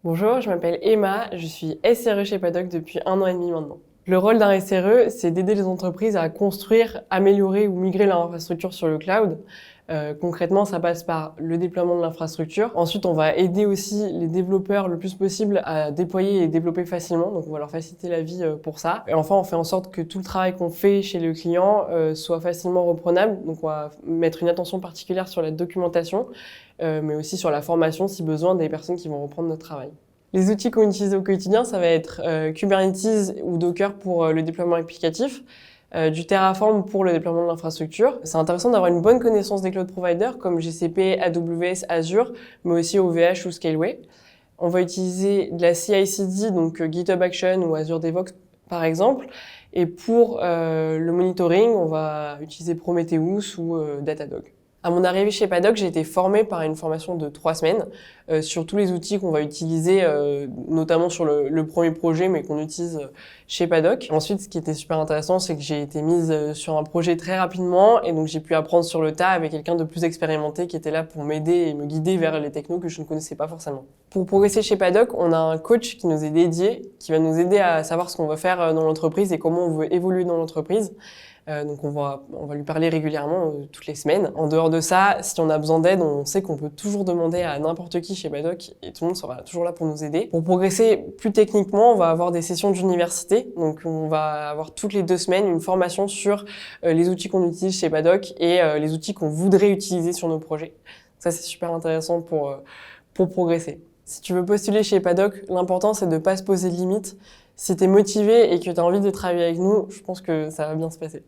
Bonjour, je m'appelle Emma, je suis SRE chez Paddock depuis 1 an et demi maintenant. Le rôle d'un SRE, c'est d'aider les entreprises à construire, améliorer ou migrer leur infrastructure sur le cloud. Concrètement, ça passe par le déploiement de l'infrastructure. Ensuite, on va aider aussi les développeurs le plus possible à déployer et développer facilement. Donc, on va leur faciliter la vie pour ça. Et enfin, on fait en sorte que tout le travail qu'on fait chez le client soit facilement reprenable. Donc, on va mettre une attention particulière sur la documentation, mais aussi sur la formation si besoin des personnes qui vont reprendre notre travail. Les outils qu'on utilise au quotidien, ça va être Kubernetes ou Docker pour le déploiement applicatif, du Terraform pour le déploiement de l'infrastructure. C'est intéressant d'avoir une bonne connaissance des cloud providers comme GCP, AWS, Azure, mais aussi OVH ou Scaleway. On va utiliser de la CI/CD, donc GitHub Action ou Azure DevOps par exemple. Et pour le monitoring, on va utiliser Prometheus ou Datadog. À mon arrivée chez Paddock, j'ai été formée par une formation de 3 semaines sur tous les outils qu'on va utiliser, notamment sur le premier projet, mais qu'on utilise chez Paddock. Ensuite, ce qui était super intéressant, c'est que j'ai été mise sur un projet très rapidement et donc j'ai pu apprendre sur le tas avec quelqu'un de plus expérimenté qui était là pour m'aider et me guider vers les technos que je ne connaissais pas forcément. Pour progresser chez Paddock, on a un coach qui nous est dédié, qui va nous aider à savoir ce qu'on veut faire dans l'entreprise et comment on veut évoluer dans l'entreprise. Donc on va lui parler régulièrement, toutes les semaines. En dehors de ça, si on a besoin d'aide, on sait qu'on peut toujours demander à n'importe qui chez Paddock et tout le monde sera toujours là pour nous aider. Pour progresser plus techniquement, on va avoir des sessions d'université. Donc on va avoir toutes les 2 semaines une formation sur les outils qu'on utilise chez Paddock et les outils qu'on voudrait utiliser sur nos projets. Ça, c'est super intéressant pour progresser. Si tu veux postuler chez Paddock, l'important, c'est de ne pas se poser de limites. Si tu es motivé et que tu as envie de travailler avec nous, je pense que ça va bien se passer.